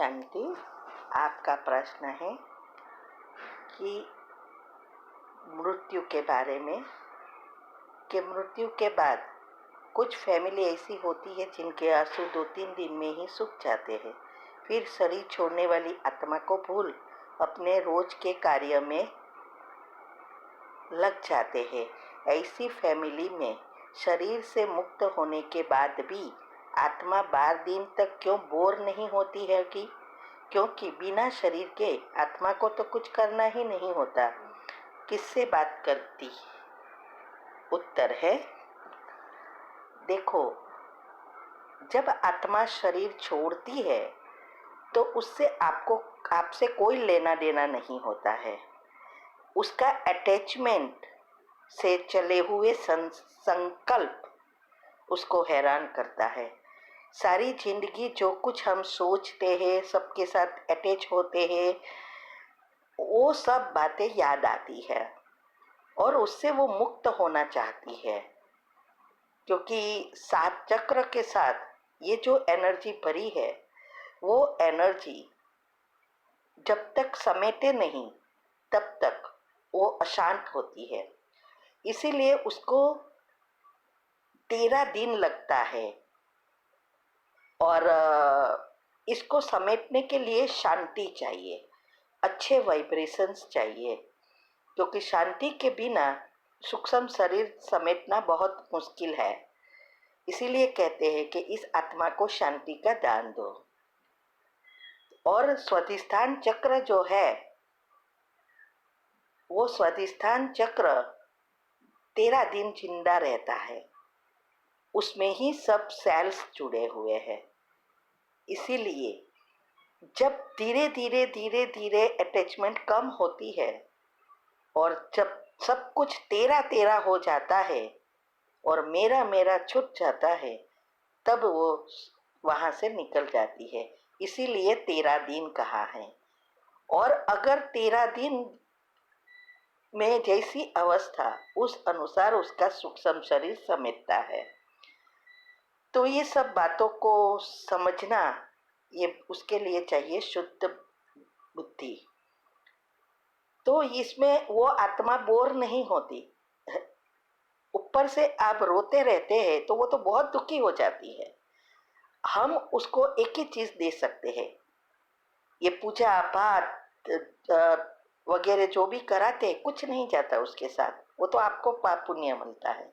शांति। आपका प्रश्न है कि मृत्यु के बारे में, कि मृत्यु के बाद कुछ फैमिली ऐसी होती है जिनके आंसू 2-3 दिन में ही सूख जाते हैं, फिर शरीर छोड़ने वाली आत्मा को भूल अपने रोज के कार्य में लग जाते हैं। ऐसी फैमिली में शरीर से मुक्त होने के बाद भी आत्मा 12 दिन तक क्यों बोर नहीं होती है? क्योंकि बिना शरीर के आत्मा को तो कुछ करना ही नहीं होता। किससे बात करती? उत्तर है, देखो, जब आत्मा शरीर छोड़ती है तो उससे आपसे कोई लेना देना नहीं होता है। उसका अटैचमेंट से चले हुए संकल्प उसको हैरान करता है। सारी जिंदगी जो कुछ हम सोचते हैं, सबके साथ अटैच होते हैं, वो सब बातें याद आती है और उससे वो मुक्त होना चाहती है। क्योंकि 7 चक्र के साथ ये जो एनर्जी भरी है, वो एनर्जी जब तक समेटे नहीं तब तक वो अशांत होती है। इसीलिए उसको 13 दिन लगता है और इसको समेटने के लिए शांति चाहिए, अच्छे वाइब्रेशंस चाहिए, क्योंकि शांति के बिना सूक्ष्म शरीर समेटना बहुत मुश्किल है। इसीलिए कहते हैं कि इस आत्मा को शांति का दान दो। और स्वाधिष्ठान चक्र जो है, वो स्वाधिष्ठान चक्र 13 दिन जिंदा रहता है, उसमें ही सब सेल्स जुड़े हुए हैं। इसीलिए जब धीरे धीरे अटैचमेंट कम होती है और जब सब कुछ 13 हो जाता है और मेरा छूट जाता है, तब वो वहां से निकल जाती है। इसीलिए 13 दिन कहा है। और अगर 13 दिन में जैसी अवस्था, उस अनुसार उसका सूक्ष्म शरीर समेटता है। तो ये सब बातों को समझना, ये उसके लिए चाहिए शुद्ध बुद्धि। तो इसमें वो आत्मा बोर नहीं होती। ऊपर से आप रोते रहते हैं तो वो तो बहुत दुखी हो जाती है। हम उसको एक ही चीज दे सकते हैं, ये पूजा पाठ वगैरह जो भी कराते, कुछ नहीं जाता उसके साथ, वो तो आपको पाप पुण्य मिलता है।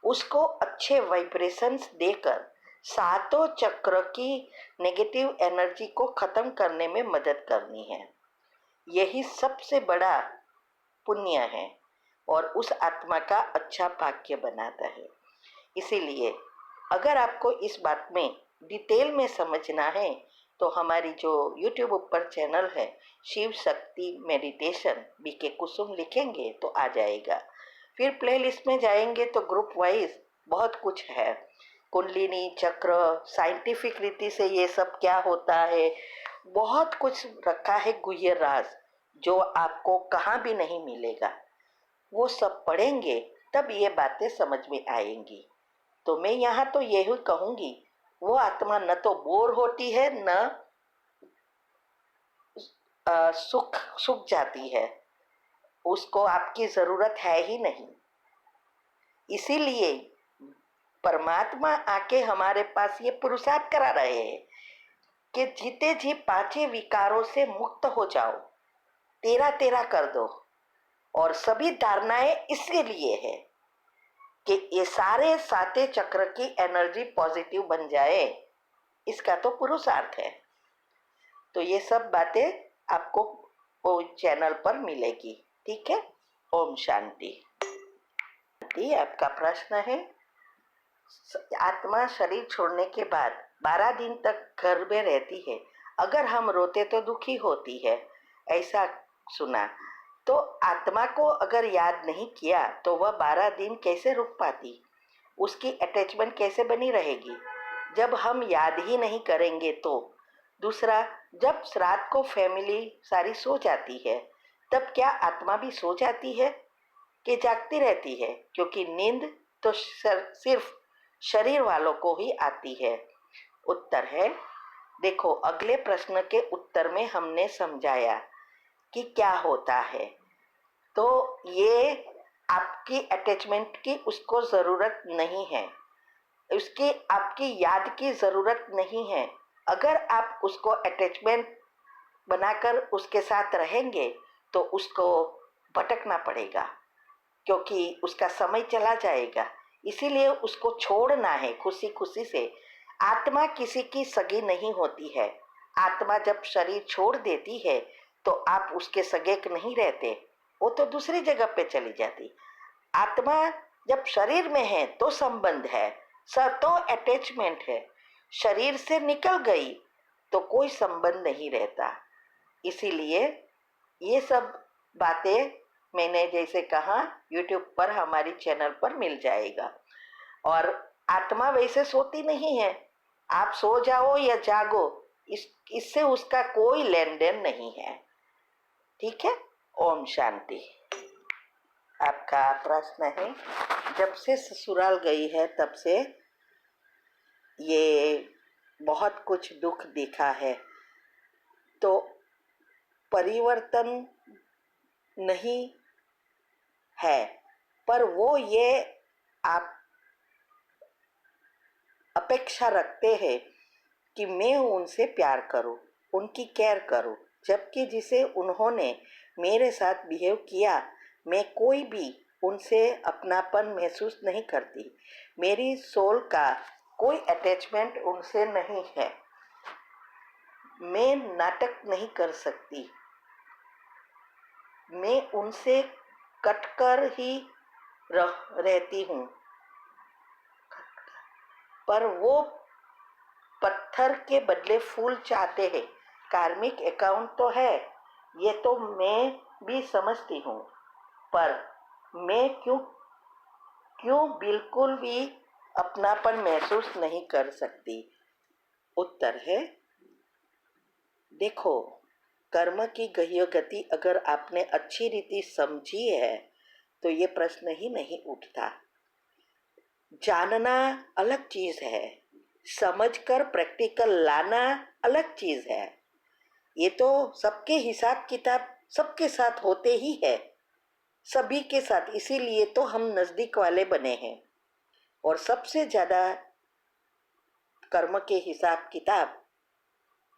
उसको अच्छे वाइब्रेशंस देकर 7 चक्र की नेगेटिव एनर्जी को खत्म करने में मदद करनी है। यही सबसे बड़ा पुण्य है और उस आत्मा का अच्छा भाग्य बनाता है। इसीलिए अगर आपको इस बात में डिटेल में समझना है तो हमारी जो YouTube ऊपर चैनल है, शिव शक्ति मेडिटेशन बीके कुसुम, लिखेंगे तो आ जाएगा। फिर प्लेलिस्ट में जाएंगे तो ग्रुप वाइज बहुत कुछ है, कुंडलिनी चक्र, साइंटिफिक रीति से ये सब क्या होता है, बहुत कुछ रखा है गुह्य राज, जो आपको कहाँ भी नहीं मिलेगा। वो सब पढ़ेंगे तब ये बातें समझ में आएंगी। तो मैं यहाँ तो यही कहूंगी, वो आत्मा न तो बोर होती है, न सुख जाती है, उसको आपकी जरूरत है ही नहीं। इसीलिए परमात्मा आके हमारे पास ये पुरुषार्थ करा रहे हैं कि जीते जी 5 विकारों से मुक्त हो जाओ, 13 कर दो। और सभी धारणाएं इसके लिए है कि ये सारे 7 चक्र की एनर्जी पॉजिटिव बन जाए, इसका तो पुरुषार्थ है। तो ये सब बातें आपको वो चैनल पर मिलेगी। ठीक है। ओम शांति। आपका प्रश्न है, आत्मा शरीर छोड़ने के बाद 12 दिन तक घर में रहती है, अगर हम रोते तो दुखी होती है, ऐसा सुना। तो आत्मा को अगर याद नहीं किया तो वह 12 दिन कैसे रुक पाती? उसकी अटैचमेंट कैसे बनी रहेगी जब हम याद ही नहीं करेंगे? तो दूसरा, जब रात को फैमिली सारी सो जाती है, तब क्या आत्मा भी सो जाती है कि जागती रहती है? क्योंकि नींद तो सिर्फ शरीर वालों को ही आती है। उत्तर है, देखो, अगले प्रश्न के उत्तर में हमने समझाया कि क्या होता है। तो ये आपकी अटैचमेंट की उसको ज़रूरत नहीं है, उसकी आपकी याद की ज़रूरत नहीं है। अगर आप उसको अटैचमेंट बनाकर उसके साथ रहेंगे तो उसको भटकना पड़ेगा, क्योंकि उसका समय चला जाएगा। इसीलिए उसको छोड़ना है खुशी खुशी से। आत्मा किसी की सगी नहीं होती है। आत्मा जब शरीर छोड़ देती है तो आप उसके सगे नहीं रहते, वो तो दूसरी जगह पे चली जाती। आत्मा जब शरीर में है तो संबंध है, तो अटैचमेंट है। शरीर से निकल गई तो कोई संबंध नहीं रहता। इसीलिए ये सब बातें मैंने जैसे कहा यूट्यूब पर हमारी चैनल पर मिल जाएगा। और आत्मा वैसे सोती नहीं है, आप सो जाओ या जागो, इससे उसका कोई लेन देन नहीं है। ठीक है। ओम शांति। आपका प्रश्न है, जब से ससुराल गई है तब से ये बहुत कुछ दुख दिखा है, तो परिवर्तन नहीं है, पर वो ये आप अपेक्षा रखते हैं कि मैं उनसे प्यार करूं, उनकी केयर करूं, जबकि जिसे उन्होंने मेरे साथ बिहेव किया, मैं कोई भी उनसे अपनापन महसूस नहीं करती। मेरी सोल का कोई अटैचमेंट उनसे नहीं है। मैं नाटक नहीं कर सकती, मैं उनसे कटकर ही रहती हूँ, पर वो पत्थर के बदले फूल चाहते हैं। कार्मिक अकाउंट तो है, ये तो मैं भी समझती हूँ, पर मैं क्यों क्यों बिल्कुल भी अपनापन महसूस नहीं कर सकती। उत्तर है, देखो, कर्म की गति अगर आपने अच्छी रीति समझी है तो ये प्रश्न ही नहीं उठता। जानना अलग चीज है, समझकर प्रैक्टिकल लाना अलग चीज है। ये तो सबके हिसाब किताब सबके साथ होते ही है, सभी के साथ। इसीलिए तो हम नजदीक वाले बने हैं। और सबसे ज्यादा कर्म के हिसाब किताब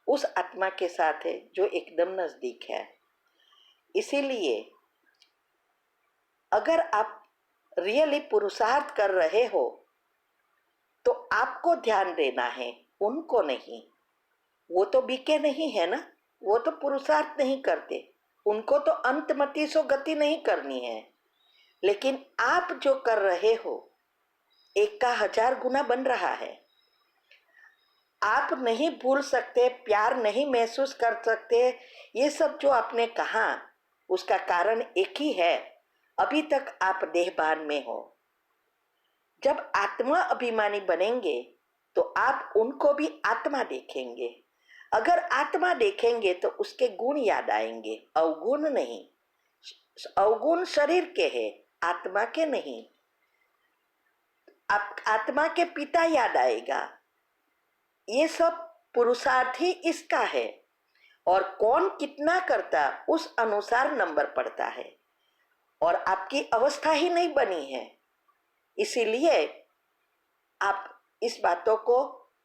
उस आत्मा के साथ है जो एकदम नजदीक है। इसीलिए अगर आप रियली पुरुषार्थ कर रहे हो तो आपको ध्यान देना है, उनको नहीं। वो तो बीके नहीं है ना, वो तो पुरुषार्थ नहीं करते, उनको तो अंतमति सो गति नहीं करनी है। लेकिन आप जो कर रहे हो, एक का 1000 गुना बन रहा है। आप नहीं भूल सकते, प्यार नहीं महसूस कर सकते, ये सब जो आपने कहा उसका कारण एक ही है, अभी तक आप देहभान में हो। जब आत्मा अभिमानी बनेंगे तो आप उनको भी आत्मा देखेंगे। अगर आत्मा देखेंगे तो उसके गुण याद आएंगे, अवगुण नहीं। अवगुण शरीर के हैं, आत्मा के नहीं। आप आत्मा के पिता याद आएगा। ये सब पुरुषार्थ ही इसका है, और कौन कितना करता उस अनुसार नंबर पड़ता है। और आपकी अवस्था ही नहीं बनी है, इसीलिए आप इस बातों को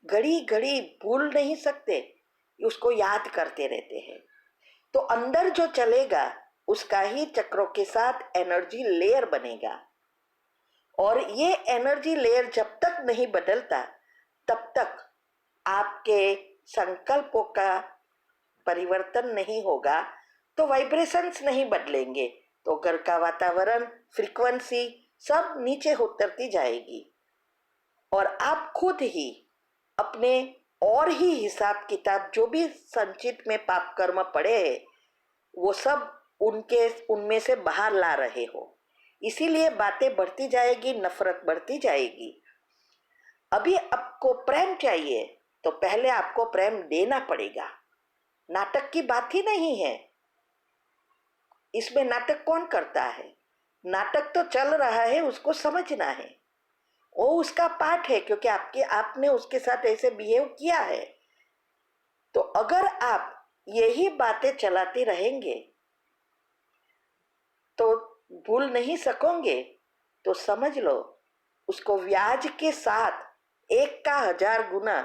घड़ी घड़ी भूल नहीं सकते, उसको याद करते रहते हैं। तो अंदर जो चलेगा उसका ही चक्रों के साथ एनर्जी लेयर बनेगा। और ये एनर्जी लेयर जब तक नहीं बदलता तब तक आपके संकल्पों का परिवर्तन नहीं होगा, तो वाइब्रेशंस नहीं बदलेंगे, तो घर का वातावरण, फ्रीक्वेंसी सब नीचे उतरती जाएगी। और आप खुद ही अपने और ही हिसाब किताब जो भी संचित में पाप कर्म पड़े हैं वो सब उनमें से बाहर ला रहे हो। इसीलिए बातें बढ़ती जाएगी, नफरत बढ़ती जाएगी। अभी आपको प्रेम चाहिए तो पहले आपको प्रेम देना पड़ेगा। नाटक की बात ही नहीं है, इसमें नाटक कौन करता है? नाटक तो चल रहा है, उसको समझना है, वो उसका पार्ट है, क्योंकि आपने उसके साथ ऐसे बिहेव किया है। तो अगर आप यही बातें चलाते रहेंगे तो भूल नहीं सकोगे, तो समझ लो उसको ब्याज के साथ 1 का 1000 गुना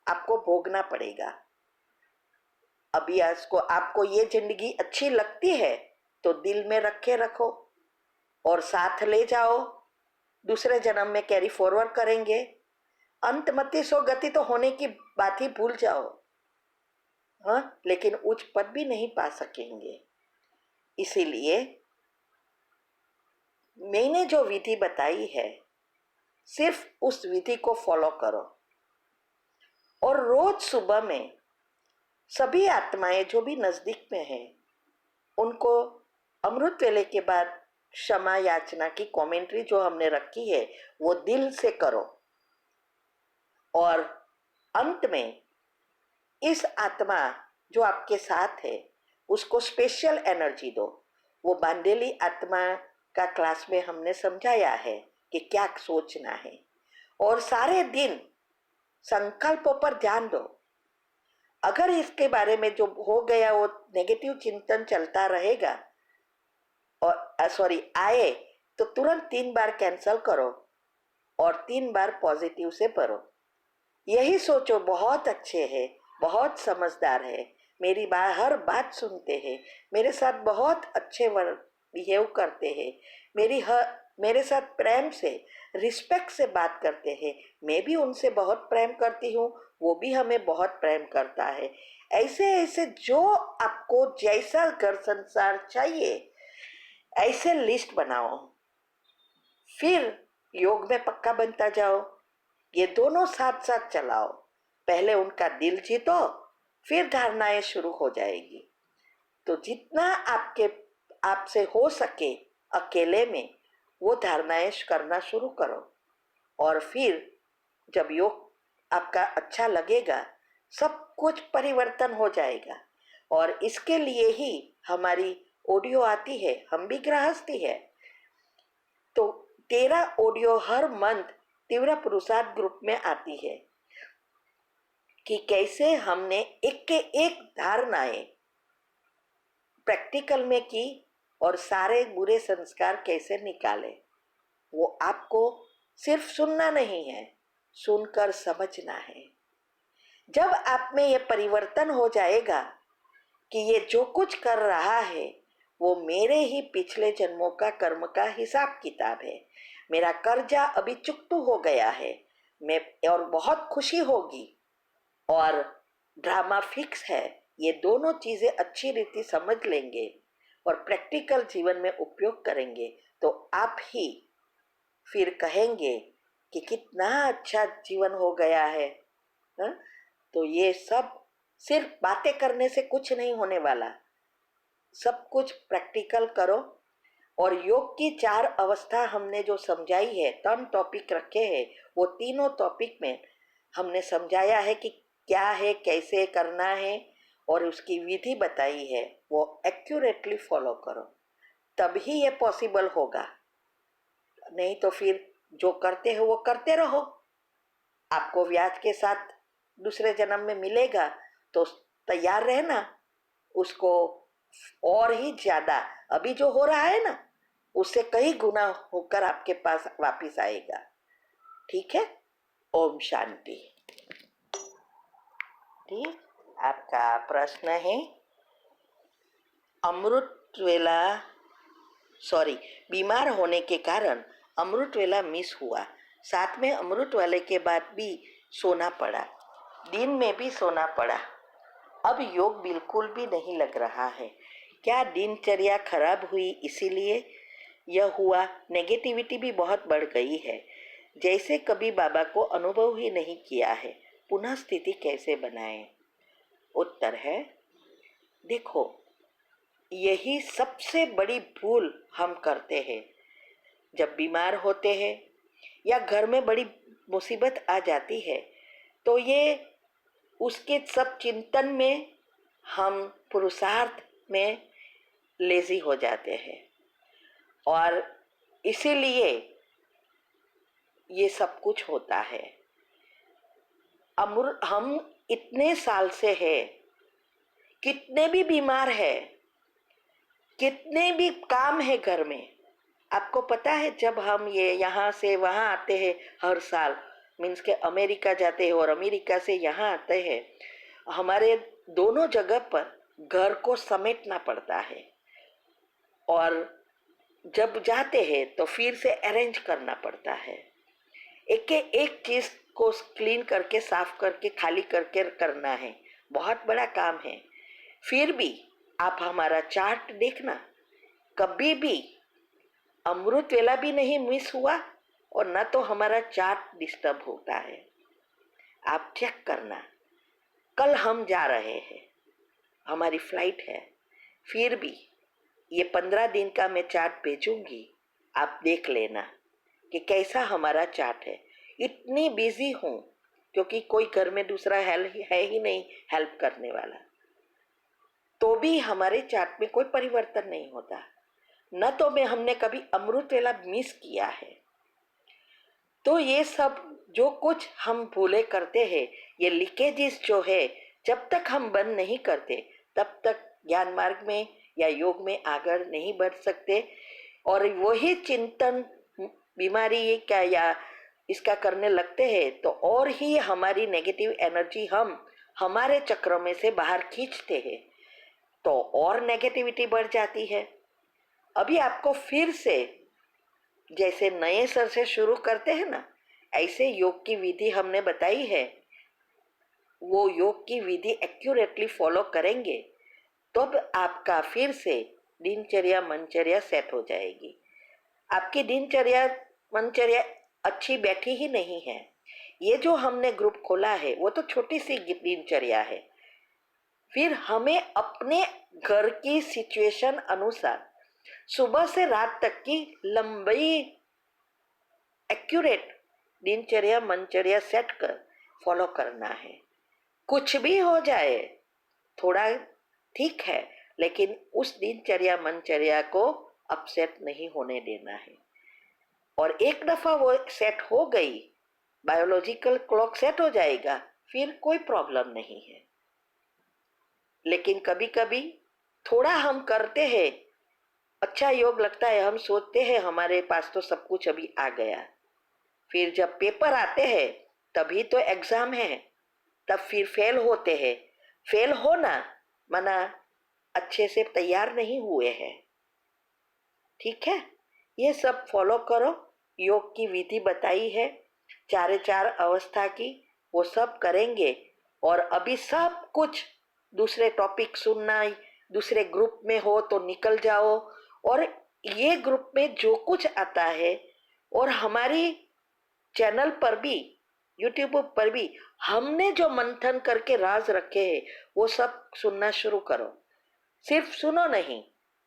आपको भोगना पड़ेगा। अभी आपको ये जिंदगी अच्छी लगती है तो दिल में रखे रखो और साथ ले जाओ, दूसरे जन्म में कैरी फॉरवर्ड करेंगे। अंतमति सो गति तो होने की बात ही भूल जाओ, हाँ, लेकिन उच्च पद भी नहीं पा सकेंगे। इसीलिए मैंने जो विधि बताई है सिर्फ उस विधि को फॉलो करो और रोज सुबह में सभी आत्माएं जो भी नजदीक में हैं उनको अमृत वेले के बाद क्षमा याचना की कमेंट्री जो हमने रखी है वो दिल से करो और अंत में इस आत्मा जो आपके साथ है उसको स्पेशल एनर्जी दो। वो बांडेली आत्मा का क्लास में हमने समझाया है कि क्या सोचना है और सारे दिन संकल्पों पर ध्यान दो। अगर इसके बारे में जो हो गया वो नेगेटिव चिंतन चलता रहेगा और आए तो तुरंत 3 बार कैंसल करो और 3 बार पॉजिटिव से भरो। यही सोचो बहुत अच्छे हैं, बहुत समझदार है, मेरी हर बात सुनते हैं, मेरे साथ बहुत अच्छे बिहेव करते हैं, मेरे साथ प्रेम से रिस्पेक्ट से बात करते हैं, मैं भी उनसे बहुत प्रेम करती हूँ, वो भी हमें बहुत प्रेम करता है। ऐसे ऐसे जो आपको जैसा घर संसार चाहिए ऐसे लिस्ट बनाओ, फिर योग में पक्का बनता जाओ। ये दोनों साथ साथ चलाओ, पहले उनका दिल जीतो फिर धारणाएं शुरू हो जाएगी। तो जितना आपसे हो सके अकेले में वो धारणाएं करना शुरू करो और फिर जब योग आपका अच्छा लगेगा सब कुछ परिवर्तन हो जाएगा। और इसके लिए ही हमारी ऑडियो आती है, हम भी गृहस्थी है, तो 13 ऑडियो हर मंथ तीव्र पुरुषार्थ ग्रुप में आती है कि कैसे हमने एक के एक धारणाएं प्रैक्टिकल में की और सारे बुरे संस्कार कैसे निकाले। वो आपको सिर्फ सुनना नहीं है, सुनकर समझना है। जब आप में ये परिवर्तन हो जाएगा कि ये जो कुछ कर रहा है वो मेरे ही पिछले जन्मों का कर्म का हिसाब किताब है, मेरा कर्जा अभी चुकतू हो गया है, मैं और बहुत खुशी होगी और ड्रामा फिक्स है, ये दोनों चीजें अच्छी रीति समझ लेंगे और प्रैक्टिकल जीवन में उपयोग करेंगे तो आप ही फिर कहेंगे कि कितना अच्छा जीवन हो गया है। हा? तो ये सब सिर्फ बातें करने से कुछ नहीं होने वाला, सब कुछ प्रैक्टिकल करो। और योग की 4 अवस्था हमने जो समझाई है, 3 टॉपिक रखे हैं, वो तीनों टॉपिक में हमने समझाया है कि क्या है, कैसे करना है और उसकी विधि बताई है, वो एक्यूरेटली फॉलो करो तभी ये पॉसिबल होगा। नहीं तो फिर जो करते हो वो करते रहो, आपको ब्याज के साथ दूसरे जन्म में मिलेगा तो तैयार रहना उसको और ही ज्यादा, अभी जो हो रहा है ना उससे कई गुना होकर आपके पास वापिस आएगा। ठीक है, ओम शांति। ठीक, आपका प्रश्न है बीमार होने के कारण अमृत वेला मिस हुआ, साथ में अमृत वाले के बाद भी सोना पड़ा, दिन में भी सोना पड़ा, अब योग बिल्कुल भी नहीं लग रहा है, क्या दिनचर्या खराब हुई इसीलिए यह हुआ? नेगेटिविटी भी बहुत बढ़ गई है, जैसे कभी बाबा को अनुभव ही नहीं किया है, पुनः स्थिति कैसे बनाएं? उत्तर है, देखो यही सबसे बड़ी भूल हम करते हैं। जब बीमार होते हैं या घर में बड़ी मुसीबत आ जाती है तो ये उसके सब चिंतन में हम पुरुषार्थ में लेजी हो जाते हैं और इसीलिए ये सब कुछ होता है। हम इतने साल से है कितने भी बीमार है, कितने भी काम है घर में, आपको पता है जब हम ये यहाँ से वहाँ आते हैं हर साल, मीन्स के अमेरिका जाते हैं और अमेरिका से यहाँ आते हैं, हमारे दोनों जगह पर घर को समेटना पड़ता है और जब जाते हैं तो फिर से अरेंज करना पड़ता है। एक एक चीज को क्लीन करके साफ करके खाली करके करना है, बहुत बड़ा काम है। फिर भी आप हमारा चार्ट देखना, कभी भी अमृत वेला भी नहीं मिस हुआ और न तो हमारा चार्ट डिस्टर्ब होता है। आप चेक करना, कल हम जा रहे हैं, हमारी फ्लाइट है, फिर भी ये 15 दिन का मैं चार्ट भेजूंगी, आप देख लेना कि कैसा हमारा चार्ट है। इतनी बिजी हूँ क्योंकि कोई घर में दूसरा है ही नहीं हेल्प करने वाला, तो भी हमारे चार्ट में कोई परिवर्तन नहीं होता, न तो में हमने कभी अमृत वेला मिस किया है। तो ये सब जो कुछ हम भूले करते हैं, ये लीकेजेस जो है, जब तक हम बंद नहीं करते तब तक ज्ञान मार्ग में या योग में आगे नहीं बढ़ सकते। और वही चिंतन बीमारी क्या या इसका करने लगते हैं तो और ही हमारी नेगेटिव एनर्जी हम हमारे चक्रों में से बाहर खींचते हैं, तो और नेगेटिविटी बढ़ जाती है। अभी आपको फिर से जैसे नए सर से शुरू करते हैं ना, ऐसे योग की विधि हमने बताई है, वो योग की विधि एक्यूरेटली फॉलो करेंगे तब आपका फिर से दिनचर्या मनचर्या सेट हो जाएगी। आपकी दिनचर्या मनचर्या अच्छी बैठी ही नहीं है। ये जो हमने ग्रुप खोला है वो तो छोटी सी दिनचर्या है, फिर हमें अपने घर की सिचुएशन अनुसार सुबह से रात तक की लंबी एक्यूरेट दिनचर्या मनचर्या सेट कर फॉलो करना है। कुछ भी हो जाए थोड़ा ठीक है, लेकिन उस दिनचर्या मनचर्या को अपसेट नहीं होने देना है। और एक दफा वो सेट हो गई, बायोलॉजिकल क्लॉक सेट हो जाएगा, फिर कोई प्रॉब्लम नहीं है। लेकिन कभी कभी थोड़ा हम करते हैं, अच्छा योग लगता है, हम सोचते हैं हमारे पास तो सब कुछ अभी आ गया, फिर जब पेपर आते हैं तभी तो एग्जाम है, तब फिर फेल होते हैं। फेल होना माना अच्छे से तैयार नहीं हुए हैं। ठीक है, ये सब फॉलो करो। योग की विधि बताई है, चारे चार अवस्था की, वो सब करेंगे। और अभी सब कुछ दूसरे टॉपिक सुनना, दूसरे ग्रुप में हो तो निकल जाओ, और ये ग्रुप में जो कुछ आता है और हमारी चैनल पर भी यूट्यूब पर भी हमने जो मंथन करके राज रखे हैं वो सब सुनना शुरू करो। सिर्फ सुनो नहीं,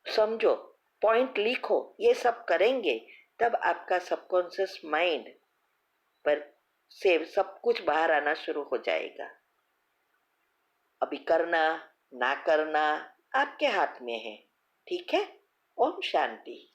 समझो, पॉइंट लिखो, ये सब करेंगे तब आपका सबकॉन्शियस माइंड पर से सब कुछ बाहर आना शुरू हो जाएगा। अभी करना ना करना आपके हाथ में है। ठीक है, ओम शांति।